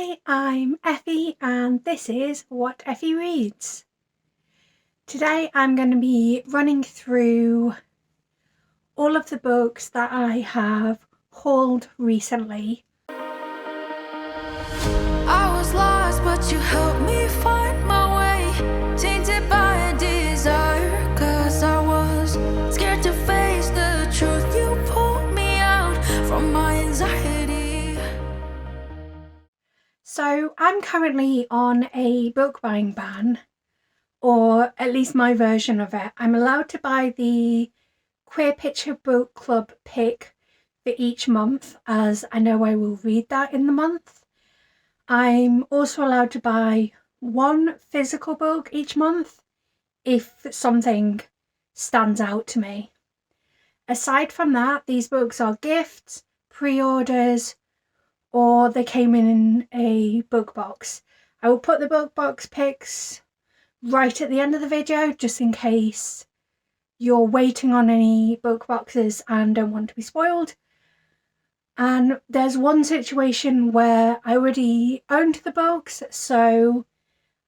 Hi, I'm Effie and this is What Effie Reads. Today I'm going to be running through all of the books that I have hauled recently. I was lost but you helped me find my way, tainted by a desire, 'cause I was scared to face the truth. You pulled me out from my anxiety. So I'm currently on a book buying ban, or at least my version of it. I'm allowed to buy the Queer Picture Book Club pick for each month, as I know I will read that in the month. I'm also allowed to buy one physical book each month if something stands out to me. Aside from that, these books are gifts, pre-orders, or they came in a book box. I will put the book box pics right at the end of the video just in case you're waiting on any book boxes and don't want to be spoiled. And there's one situation where I already owned the books, so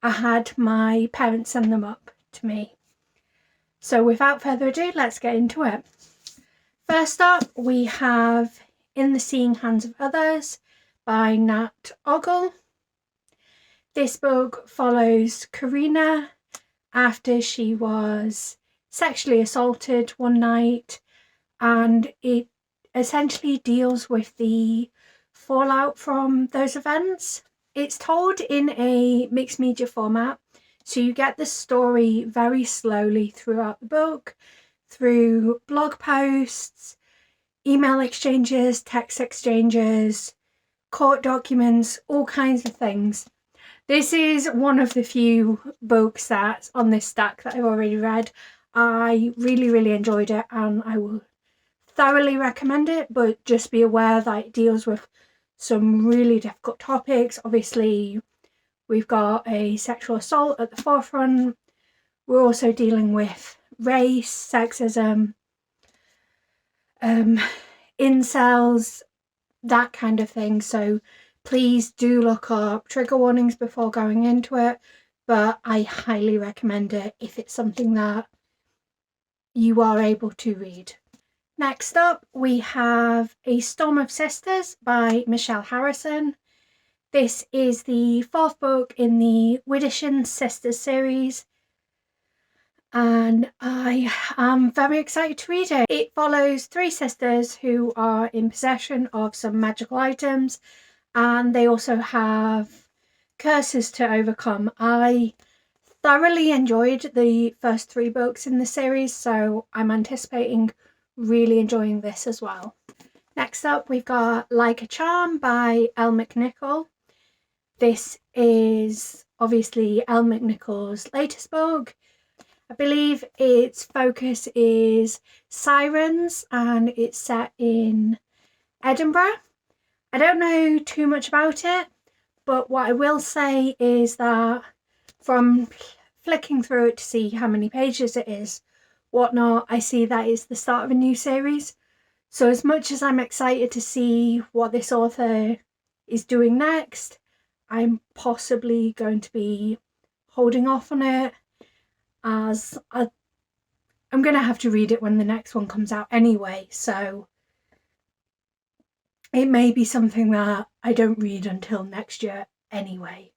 I had my parents send them up to me. So without further ado, let's get into it. First up, we have In the Seeing Hands of Others by Nat Ogle. This book follows Karina after she was sexually assaulted one night, and it essentially deals with the fallout from those events. It's told in a mixed media format, so you get the story very slowly throughout the book, through blog posts, email exchanges, text exchanges, court documents, all kinds of things. This is one of the few books that's on this stack that I've already read. I really enjoyed it and I will thoroughly recommend it, but just be aware that it deals with some really difficult topics. Obviously, we've got a sexual assault at the forefront. We're also dealing with race, sexism, incels, that kind of thing. So please do look up trigger warnings before going into it, but I highly recommend it if it's something that you are able to read. Next up, we have A Storm of Sisters by Michelle Harrison. This is the fourth book in the Widdershins Sisters series, and I am very excited to read it. It follows three sisters who are in possession of some magical items, and they also have curses to overcome. I thoroughly enjoyed the first three books in the series, so I'm anticipating really enjoying this as well. Next up, we've got Like a Charm by Elle Mcnichol. This is obviously Elle Mcnichol's latest book. I believe its focus is sirens and it's set in Edinburgh. I don't know too much about it, but what I will say is that from flicking through it to see how many pages it is, whatnot, I see that it's the start of a new series. So as much as I'm excited to see what this author is doing next, I'm possibly going to be holding off on it, as I'm going to have to read it when the next one comes out anyway, so it may be something that I don't read until next year anyway.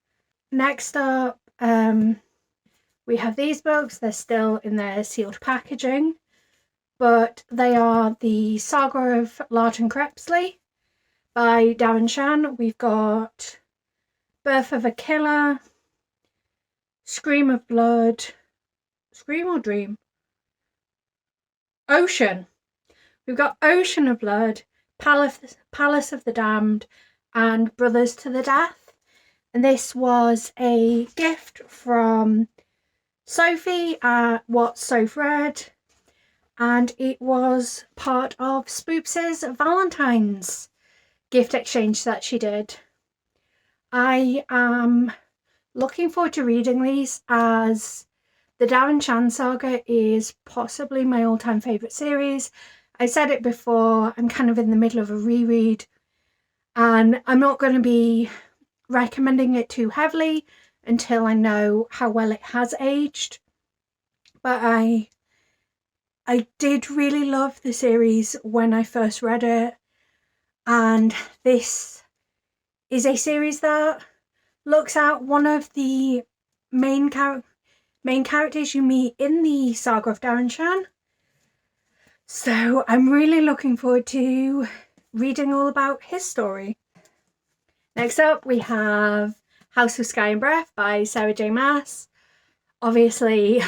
Next up, we have these books. They're still in their sealed packaging, but they are The Saga of Larton Crepsley by Darren Shan. We've got Birth of a Killer, Scream of Blood, Scream or Dream? Ocean. We've got Ocean of Blood, Palace of the Damned, and Brothers to the Death. And this was a gift from Sophie at What's So Read, and it was part of Spoops' Valentine's gift exchange that she did. I am looking forward to reading these, as the Darren Shan saga is possibly my all-time favourite series. I said it before, I'm kind of in the middle of a reread, and I'm not going to be recommending it too heavily until I know how well it has aged. But I did really love the series when I first read it, and this is a series that looks at one of the main characters you meet in the saga of Darren Shan. So I'm really looking forward to reading all about his story. Next up, we have House of Sky and Breath by Sarah J. Maas. Obviously,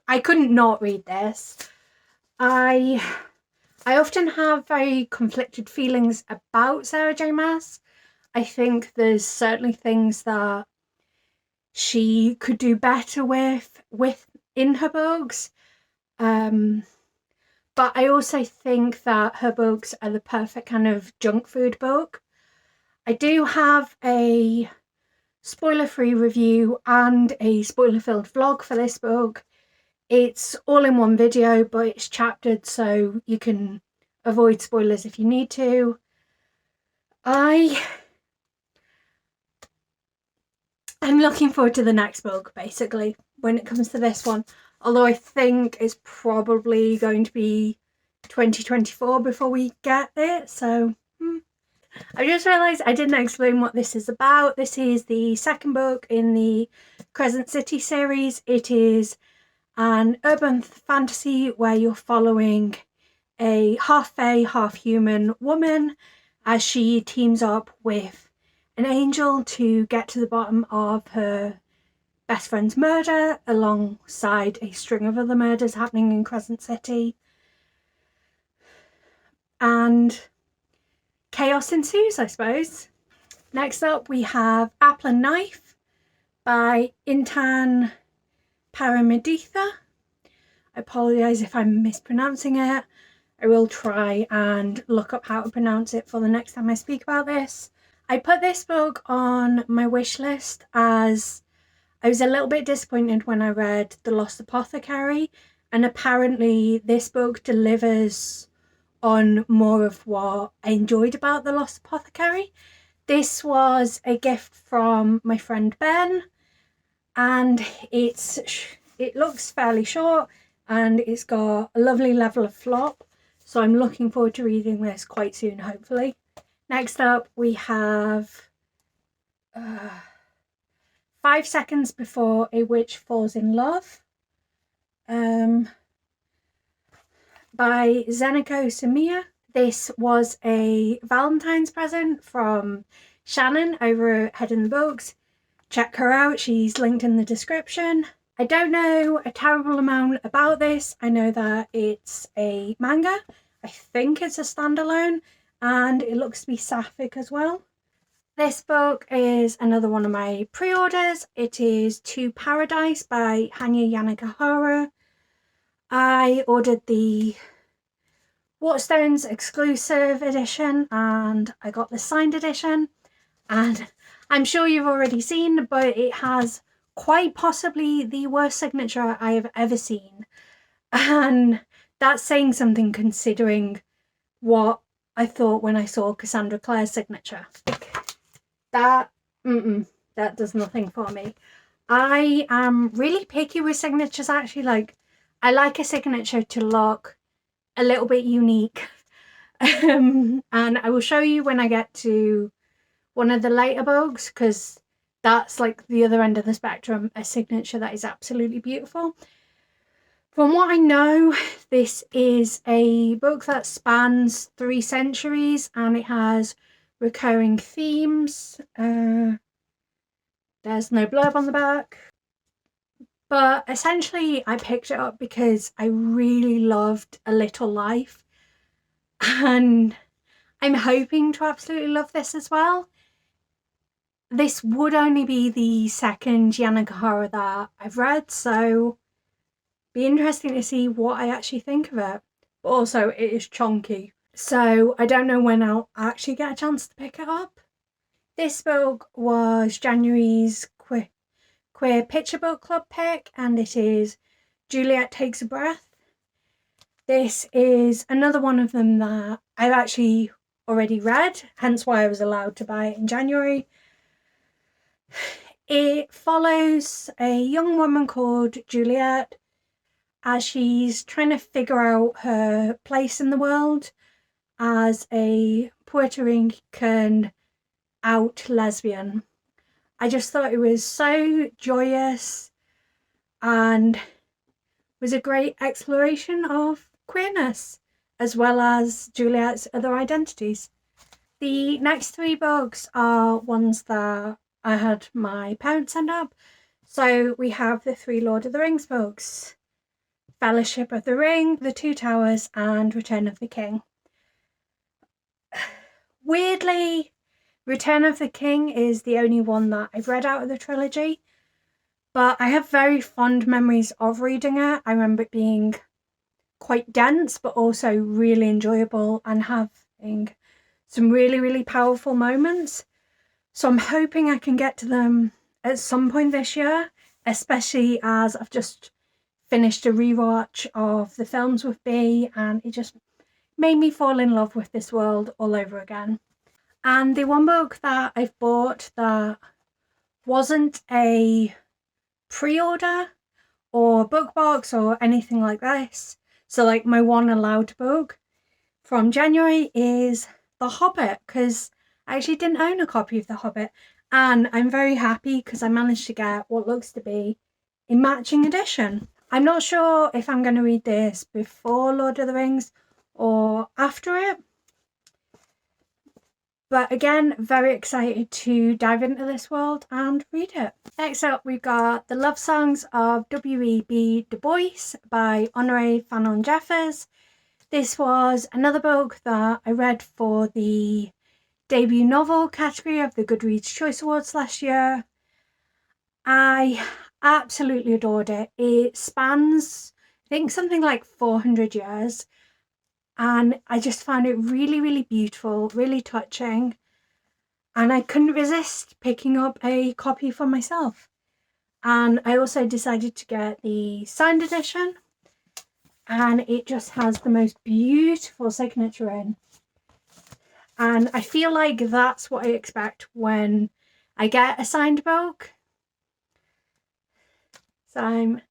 I couldn't not read this. I often have very conflicted feelings about Sarah J. Maas. I think there's certainly things that she could do better with in her books. But I also think that her books are the perfect kind of junk food book. I do have a spoiler-free review and a spoiler-filled vlog for this book. It's all in one video, but it's chaptered so you can avoid spoilers if you need to. I'm looking forward to the next book, basically, when it comes to this one. Although I think it's probably going to be 2024 before we get it, so... I just realised I didn't explain what this is about. This is the second book in the Crescent City series. It is an urban fantasy where you're following a half-fae, half-human woman as she teams up with an angel to get to the bottom of her best friend's murder, alongside a string of other murders happening in Crescent City. And chaos ensues, I suppose. Next up, we have Apple and Knife by Intan Paramiditha. I apologise if I'm mispronouncing it. I will try and look up how to pronounce it for the next time I speak about this. I put this book on my wish list as I was a little bit disappointed when I read The Lost Apothecary, and apparently this book delivers on more of what I enjoyed about The Lost Apothecary. This was a gift from my friend Ben, and it looks fairly short and it's got a lovely level of flop, so I'm looking forward to reading this quite soon, hopefully. Next up, we have 5 Seconds Before a Witch Falls in Love by Zeniko Sumiya. This was a Valentine's present from Shannon over at Head in the Books. Check her out, she's linked in the description. I don't know a terrible amount about this. I know that it's a manga. I think it's a standalone, and it looks to be sapphic as well. This book is another one of my pre-orders. It is To Paradise by Hanya Yanagihara. I ordered the Waterstones exclusive edition and I got the signed edition, and I'm sure you've already seen, but it has quite possibly the worst signature I have ever seen, and that's saying something considering what I thought when I saw Cassandra Clare's signature. That does nothing for me. I am really picky with signatures, actually. Like, I like a signature to look a little bit unique. And I will show you when I get to one of the later books, because that's like the other end of the spectrum, a signature that is absolutely beautiful. From what I know, this is a book that spans 3 centuries and it has recurring themes. There's no blurb on the back. But essentially, I picked it up because I really loved A Little Life. And I'm hoping to absolutely love this as well. This would only be the second Yanagihara that I've read, so be interesting to see what I actually think of it. But also, it is chunky, so I don't know when I'll actually get a chance to pick it up. This book was January's Queer Picture Book Club pick, and it is Juliet Takes a Breath. This is another one of them that I've actually already read, hence why I was allowed to buy it in January. It follows a young woman called Juliet as she's trying to figure out her place in the world as a Puerto Rican out lesbian. I just thought it was so joyous and was a great exploration of queerness as well as Juliet's other identities. The next 3 books are ones that I had my parents send up. So we have the 3 Lord of the Rings books: Fellowship of the Ring, The Two Towers, and Return of the King. Weirdly, Return of the King is the only one that I've read out of the trilogy, but I have very fond memories of reading it. I remember it being quite dense, but also really enjoyable and having some really, really powerful moments. So I'm hoping I can get to them at some point this year, especially as I've just finished a rewatch of the films with B, and it just made me fall in love with this world all over again. And the one book that I've bought that wasn't a pre-order or book box or anything like this, so like my one allowed book from January, is The Hobbit, because I actually didn't own a copy of The Hobbit, and I'm very happy because I managed to get what looks to be a matching edition. I'm not sure if I'm going to read this before Lord of the Rings or after it, but again, very excited to dive into this world and read it. Next up, we've got The Love Songs of W.E.B. Du Bois by Honore, Fanon, Jeffers. This was another book that I read for the debut novel category of the Goodreads Choice Awards last year. I absolutely adored it. It spans, I think, something like 400 years. And I just found it really, really beautiful, really touching. And I couldn't resist picking up a copy for myself. And I also decided to get the signed edition. And it just has the most beautiful signature in. And I feel like that's what I expect when I get a signed book. So I'm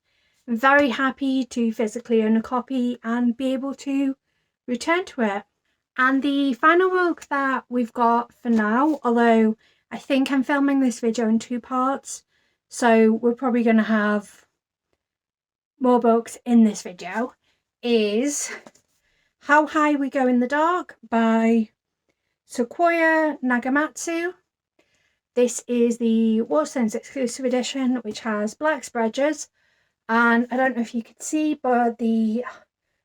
very happy to physically own a copy and be able to return to it. And the final book that we've got for now, although I think I'm filming this video in 2 parts, so we're probably going to have more books in this video, is How High We Go in the Dark by Sequoia Nagamatsu. This is the Waterstones exclusive edition, which has black spreaders, and I don't know if you can see, but the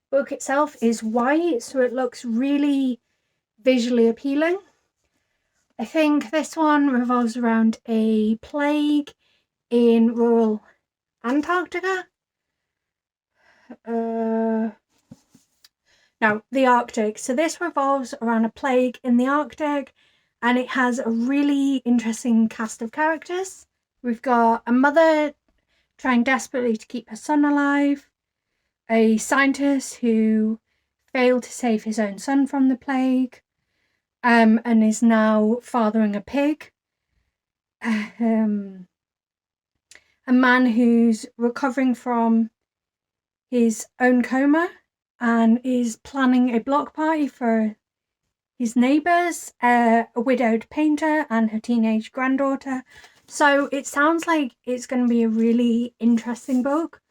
book itself is white, so it looks really visually appealing. I think this one revolves around a plague in rural Antarctica. No, the Arctic. So this revolves around a plague in the Arctic, and it has a really interesting cast of characters. We've got a mother trying desperately to keep her son alive, a scientist who failed to save his own son from the plague, and is now fathering a pig, a man who's recovering from his own coma and is planning a block party for his neighbours, a widowed painter and her teenage granddaughter. So it sounds like it's going to be a really interesting book.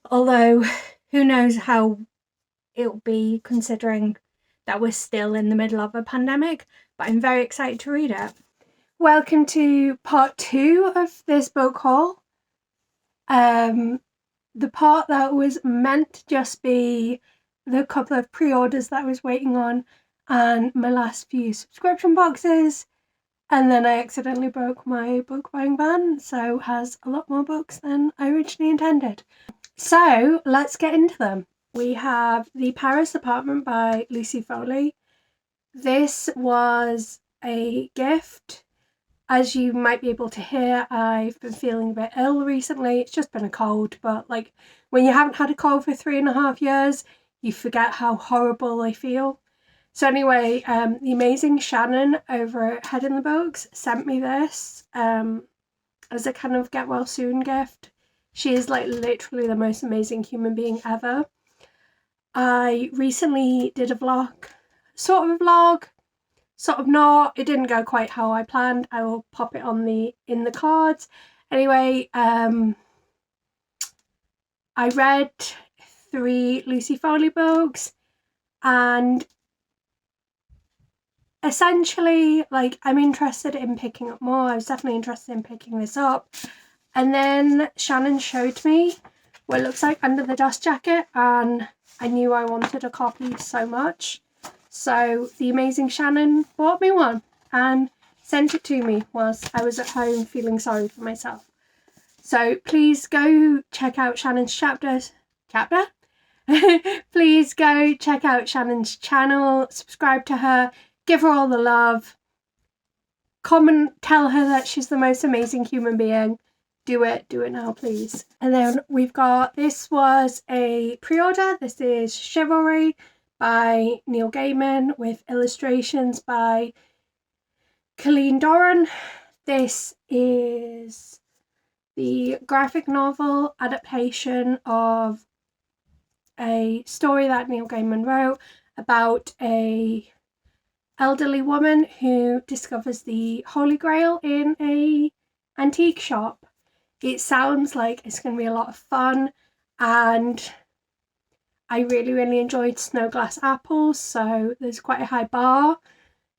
Although, who knows how it'll be considering that we're still in the middle of a pandemic. But I'm very excited to read it. Welcome to part 2 of this book haul. The part that was meant to just be the couple of pre-orders that I was waiting on and my last few subscription boxes, and then I accidentally broke my book buying ban, so has a lot more books than I originally intended. So let's get into them. We have The Paris Apartment by Lucy Foley. This was a gift. As you might be able to hear, I've been feeling a bit ill recently. It's just been a cold, but like when you haven't had a cold for 3.5 years, you forget how horrible they feel. So anyway, the amazing Shannon over at Head in the Books sent me this as a kind of get well soon gift. She is like literally the most amazing human being ever. I recently did a vlog, sort of not. It didn't go quite how I planned. I will pop it on in the cards. Anyway, I read 3 Lucy Foley books, and essentially, like, I'm interested in picking up more. I was definitely interested in picking this up. And then Shannon showed me what it looks like under the dust jacket, and I knew I wanted a copy so much. So the amazing Shannon bought me one and sent it to me whilst I was at home feeling sorry for myself. So please go check out Shannon's chapter. Please go check out Shannon's channel, subscribe to her, give her all the love, comment, tell her that she's the most amazing human being. Do it now, please. And then we've got, this was a pre-order. This is Chivalry by Neil Gaiman with illustrations by Coleen Doran. This is the graphic novel adaptation of a story that Neil Gaiman wrote about a elderly woman who discovers the Holy Grail in a antique shop. It sounds like it's going to be a lot of fun, and I really enjoyed Snow Glass Apples, so there's quite a high bar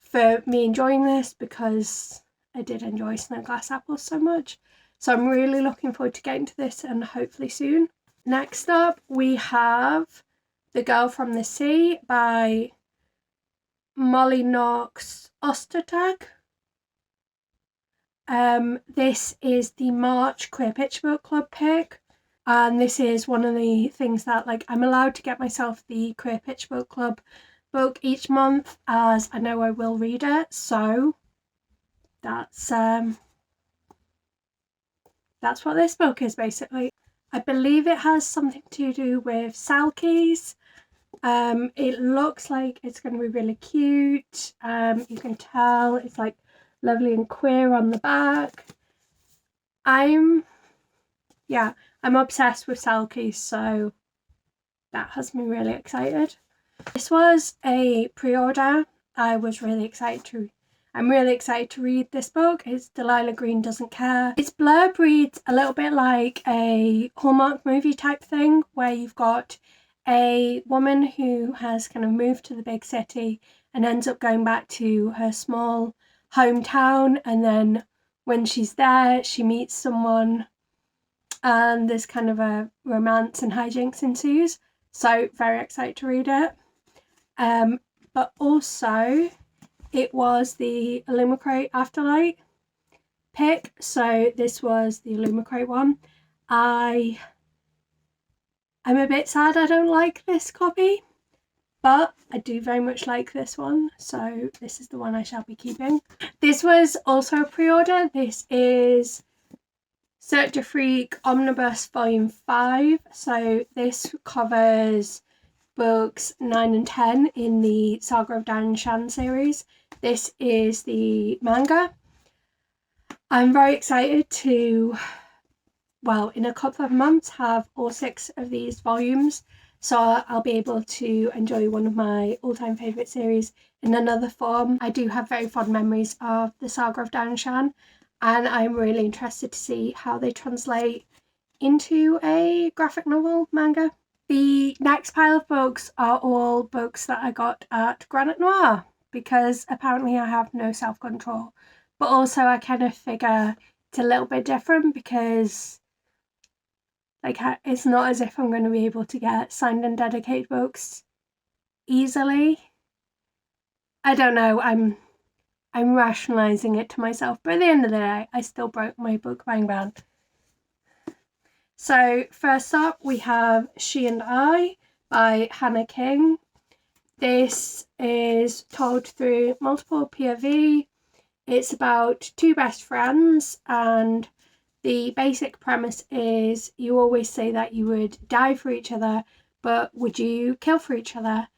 for me enjoying this because I did enjoy Snow Glass Apples so much. So I'm really looking forward to getting to this, and hopefully soon. Next up we have The Girl from the Sea by Molly Knox Ostertag. This is the March Queer Picture Book Club pick, and this is one of the things that, like, I'm allowed to get myself the Queer Picture Book Club book each month, as I know I will read it. So that's what this book is basically. I believe it has something to do with Salkies. It looks like it's going to be really cute. You can tell it's like lovely and queer on the back. I'm obsessed with Salkies, so that has me really excited. This was a pre-order. I'm really excited to read this book. It's Delilah Green Doesn't Care. Its blurb reads a little bit like a Hallmark movie type thing, where you've got a woman who has kind of moved to the big city and ends up going back to her small hometown, and then when she's there she meets someone and there's kind of a romance and hijinks ensues. So very excited to read it. But also it was the Illumicrate Afterlight pick, so this was the Illumicrate one. I'm a bit sad I don't like this copy, but I do very much like this one, so this is the one I shall be keeping. This was also a pre-order. This is Cirque du Freak Omnibus Volume 5, so this covers books 9 and 10 in the Saga of Darren and Shan series. This is the manga. I'm very excited to, well, in a couple of months have all 6 of these volumes, so I'll be able to enjoy one of my all-time favourite series in another form. I do have very fond memories of the Saga of Darren and Shan, and I'm really interested to see how they translate into a graphic novel manga. The next pile of books are all books that I got at Granite Noir, because apparently I have no self-control. But also I kind of figure it's a little bit different because, like, it's not as if I'm going to be able to get signed and dedicated books easily. I don't know, I'm rationalising it to myself, but at the end of the day I still broke my book buying ban. So first up we have She and I by Hannah King. This is told through multiple POV. It's about 2 best friends, and the basic premise is you always say that you would die for each other, but would you kill for each other?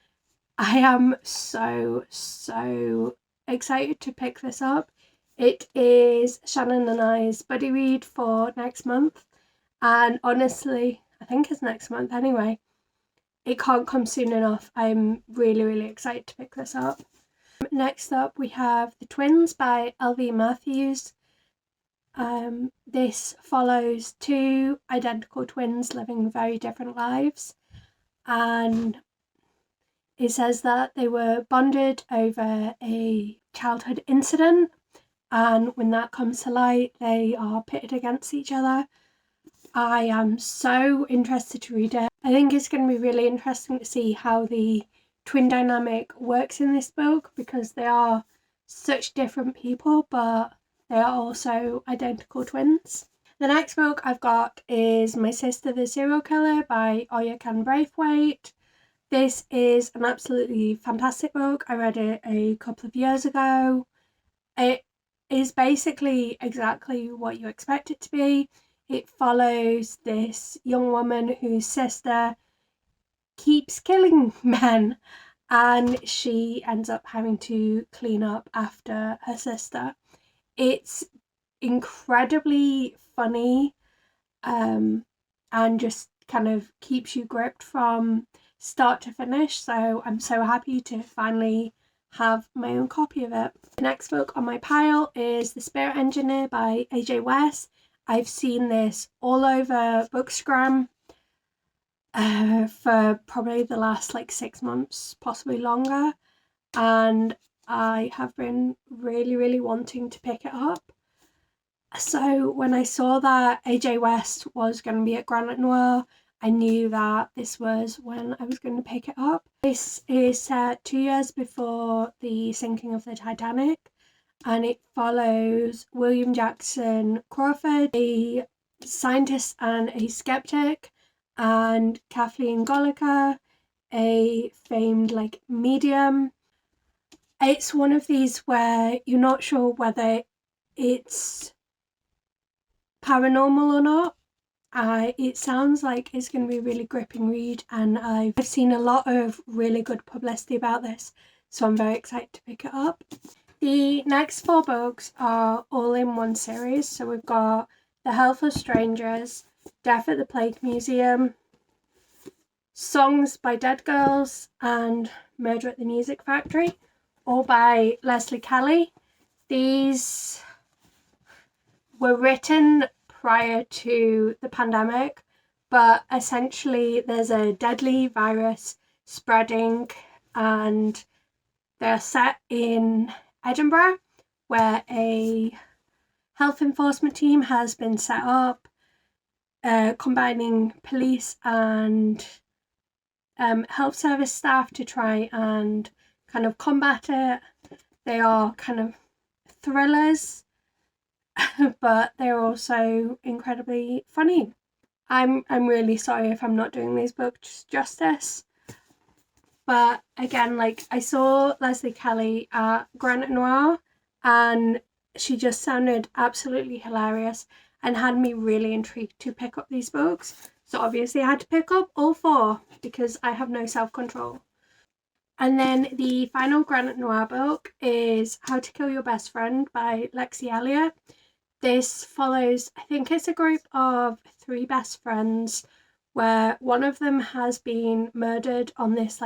I am so excited to pick this up. It is Shannon and I's buddy read for next month, and honestly, I think it's next month anyway. It can't come soon enough. I'm really excited to pick this up. Next up, we have The Twins by L.V. Matthews. This follows two identical twins living very different lives, and it says that they were bonded over a childhood incident, and when that comes to light, they are pitted against each other. I am so interested to read it. I think it's going to be really interesting to see how the twin dynamic works in this book, because they are such different people, but they are also identical twins. The next book I've got is My Sister the Serial Killer by Oyukan Braithwaite. This is an absolutely fantastic book. I read it a couple of years ago. It is basically exactly what you expect it to be. It follows this young woman whose sister keeps killing men, and she ends up having to clean up after her sister. It's incredibly funny, and just kind of keeps you gripped from start to finish, so I'm so happy to finally have my own copy of it. The next book on my pile is The Spirit Engineer by AJ West. I've seen this all over Bookstagram for probably the last 6 months, possibly longer, and I have been really wanting to pick it up. So when I saw that AJ West was going to be at Granite Noir, I knew that this was when I was going to pick it up. This is set 2 years before the sinking of the Titanic, and it follows William Jackson Crawford, a scientist and a skeptic, and Kathleen Goliker, a famed medium. It's one of these where you're not sure whether it's paranormal or not. It sounds like it's going to be a really gripping read, and I've seen a lot of really good publicity about this, so I'm very excited to pick it up. The next 4 books are all in one series, so we've got The Helpless Strangers, Death at the Plague Museum, Songs by Dead Girls, and Murder at the Music Factory, all by Leslie Kelly. These were written prior to the pandemic, but essentially there's a deadly virus spreading, and they're set in Edinburgh, where a health enforcement team has been set up, combining police and health service staff to try and kind of combat it. They are kind of thrillers, but they're also incredibly funny. I'm really sorry if I'm not doing these books justice, but again, I saw Leslie Kelly at Granite Noir, and she just sounded absolutely hilarious and had me really intrigued to pick up these books. So obviously I had to pick up all 4 because I have no self-control. And then the final Granite Noir book is How to Kill Your Best Friend by Lexi Elliott. This follows, I think it's a group of 3 best friends, where one of them has been murdered on this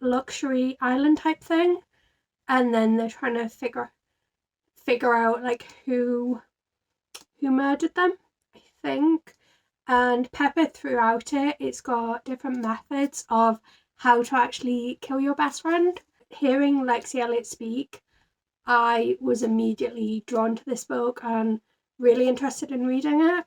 luxury island type thing, and then they're trying to figure out who murdered them, I think. And peppered throughout it, it's got different methods of how to actually kill your best friend. Hearing Lexi Elliott speak, I was immediately drawn to this book and really interested in reading it.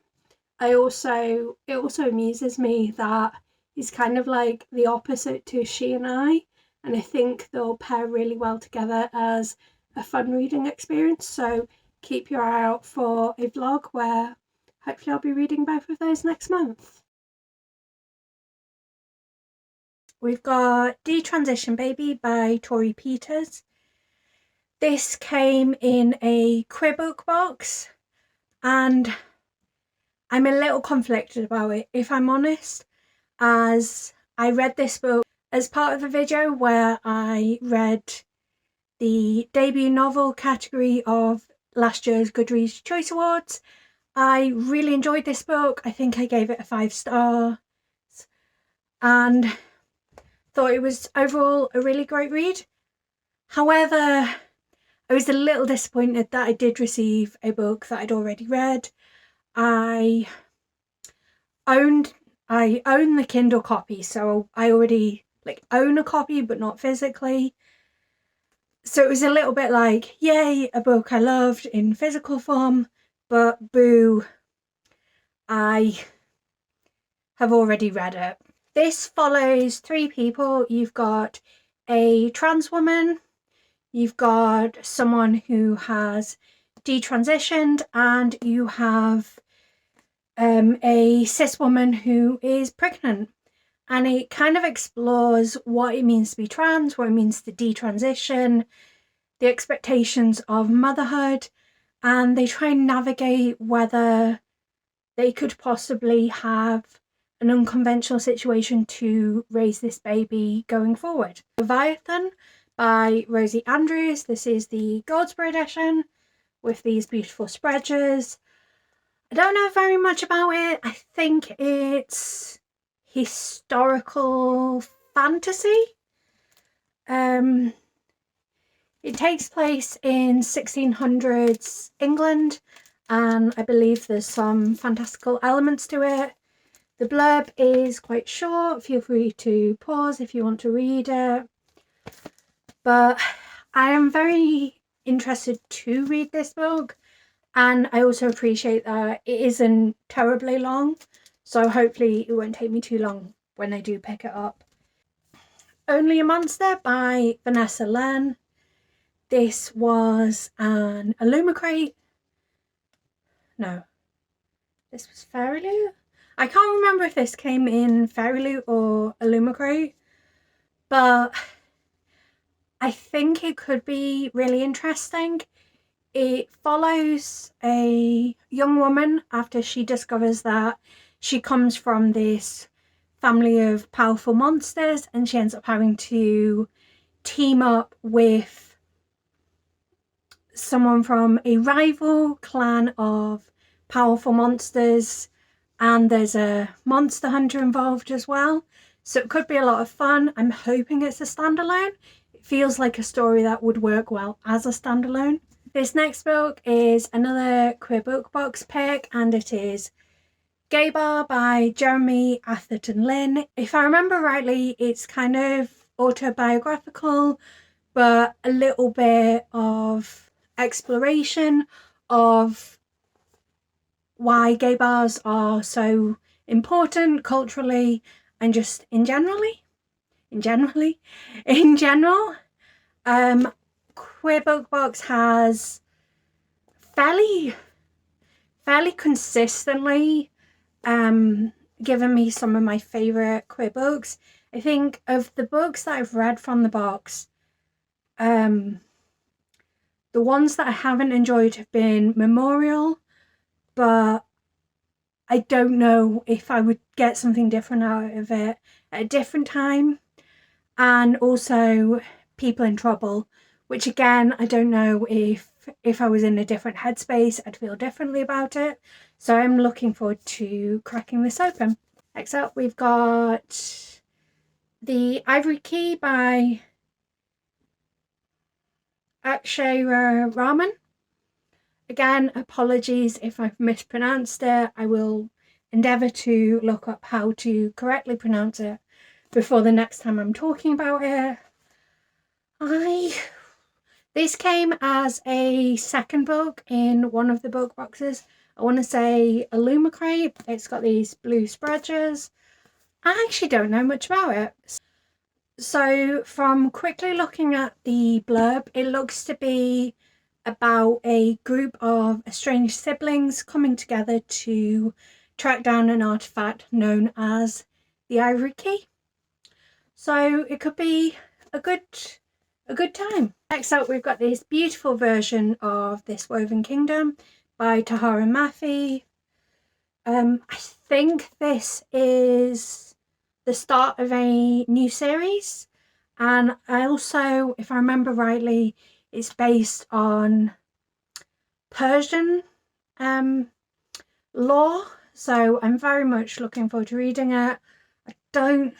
It also amuses me that he's kind of the opposite to She and I, and I think they'll pair really well together as a fun reading experience. So keep your eye out for a vlog where hopefully I'll be reading both of those next month. We've got Detransition Baby by Torrey Peters. This came in a queer book box, and I'm a little conflicted about it, if I'm honest, as I read this book as part of a video where I read the debut novel category of last year's Goodreads Choice Awards. I really enjoyed this book. I think I gave it a 5 stars and thought it was overall a really great read. However, I was a little disappointed that I did receive a book that I'd already read. I own the Kindle copy, so I already own a copy but not physically. So it was a little bit like, yay, a book I loved in physical form, but boo, I have already read it. This follows 3 people. You've got a trans woman, you've got someone who has detransitioned, and you have a cis woman who is pregnant. And it kind of explores what it means to be trans, what it means to detransition, the expectations of motherhood, and they try and navigate whether they could possibly have an unconventional situation to raise this baby going forward. Leviathan by Rosie Andrews. This is the Goldsboro edition with these beautiful spreadsheets. I don't know very much about it. I think it's historical fantasy. It takes place in 1600s England, and I believe there's some fantastical elements to it. The blurb is quite short. Feel free to pause if you want to read it. But I am very interested to read this book, and I also appreciate that it isn't terribly long, so hopefully it won't take me too long when I do pick it up. Only a Monster by Vanessa Lynn. This was an Illumicrate. No, this was Fairy Loot. I can't remember if this came in Fairy Loot or Illumicrate, but I think it could be really interesting. It follows a young woman after she discovers that she comes from this family of powerful monsters, and she ends up having to team up with someone from a rival clan of powerful monsters, and there's a monster hunter involved as well. So it could be a lot of fun. I'm hoping it's a standalone. It feels like a story that would work well as a standalone. This next book is another Queer Book Box pick, and it is Gay Bar by Jeremy Atherton Lin. If I remember rightly, it's kind of autobiographical, but a little bit of exploration of why gay bars are so important culturally and just in general. Queer Book Box has fairly consistently given me some of my favourite queer books. I think of the books that I've read from the box, the ones that I haven't enjoyed have been Memorial, but I don't know if I would get something different out of it at a different time. And also People in Trouble, which again, I don't know if I was in a different headspace, I'd feel differently about it. So I'm looking forward to cracking this open. Next up, we've got the Ivory Key by Akshaya Raman. Again, apologies if I've mispronounced it. I will endeavour to look up how to correctly pronounce it before the next time I'm talking about it. This came as a second book in one of the book boxes. I want to say Illumicrate. It's got these blue spreadsheets. I actually don't know much about it. So from quickly looking at the blurb, it looks to be about a group of estranged siblings coming together to track down an artifact known as the Ivory Key. So it could be a good time. Next up, we've got this beautiful version of This Woven Kingdom by Tahara Mafi. I think this is the start of a new series. And I also, if I remember rightly, it's based on Persian lore. So I'm very much looking forward to reading it. I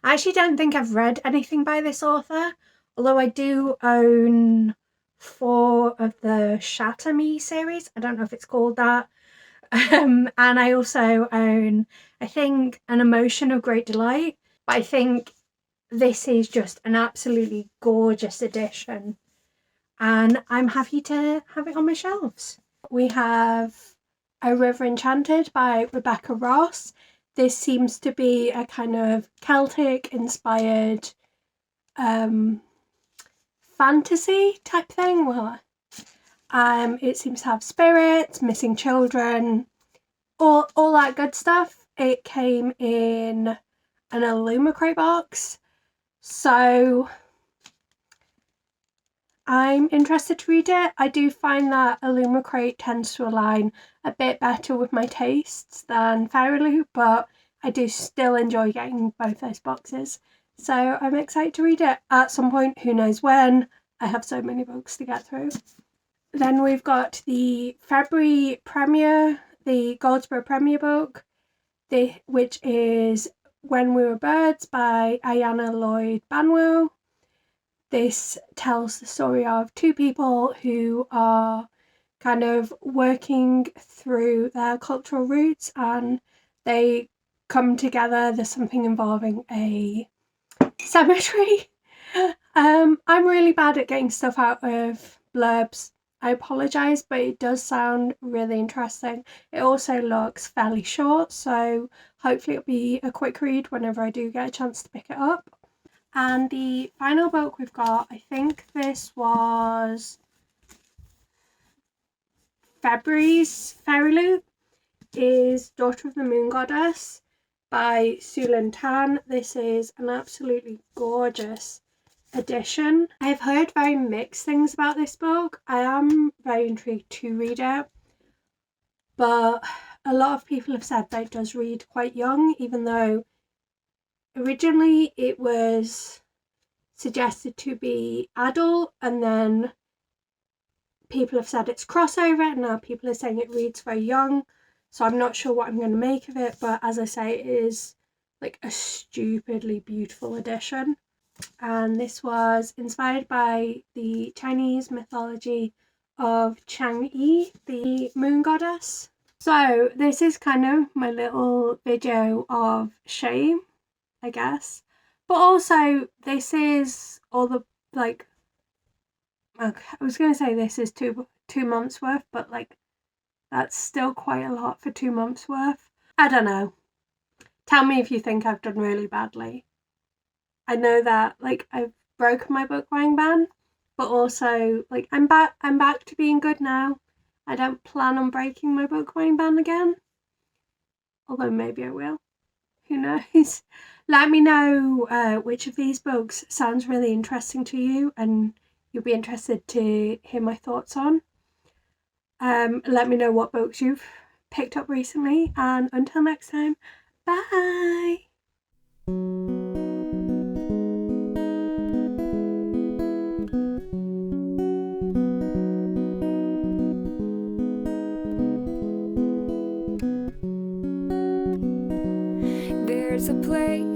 actually don't think I've read anything by this author, although I do own 4 of the Shatter Me series. I don't know if it's called that. And I also own, I think, An Emotion of Great Delight. But I think this is just an absolutely gorgeous edition. And I'm happy to have it on my shelves. We have A River Enchanted by Rebecca Ross. This seems to be a kind of Celtic-inspired fantasy type thing. Well, it seems to have spirits, missing children, all that good stuff. It came in an Illumicrate box, so I'm interested to read it. I do find that Illumicrate tends to align a bit better with my tastes than Fairy, but I do still enjoy getting both those boxes. So I'm excited to read it at some point, who knows when. I have so many books to get through. Then we've got the February premiere, the Goldsboro premiere book, which is When We Were Birds by Ayanna Lloyd Banwell. This tells the story of 2 people who are kind of working through their cultural roots, and they come together. There's something involving a cemetery. I'm really bad at getting stuff out of blurbs. I apologise, but it does sound really interesting. It also looks fairly short, so hopefully it'll be a quick read whenever I do get a chance to pick it up. And the final book we've got, I think this was February's Fairy, is Daughter of the Moon Goddess by Intan. This is an absolutely gorgeous edition. I've heard very mixed things about this book. I am very intrigued to read it, but a lot of people have said that it does read quite young, even though originally it was suggested to be adult, and then people have said it's crossover, and now people are saying it reads very young. So I'm not sure what I'm going to make of it, but as I say, it is like a stupidly beautiful edition. And this was inspired by the Chinese mythology of Chang'e, the moon goddess. So this is kind of my little video of shame, I guess. But also, this is all the, like, okay, I was going to say this is two months worth, but like, that's still quite a lot for 2 months worth. I don't know. Tell me if you think I've done really badly. I know that, like, I've broken my book buying ban, but also, like, I'm back to being good now. I don't plan on breaking my book buying ban again. Although maybe I will. Who knows? Let me know which of these books sounds really interesting to you and you'll be interested to hear my thoughts on. Let me know what books you've picked up recently, and until next time, bye! There's a place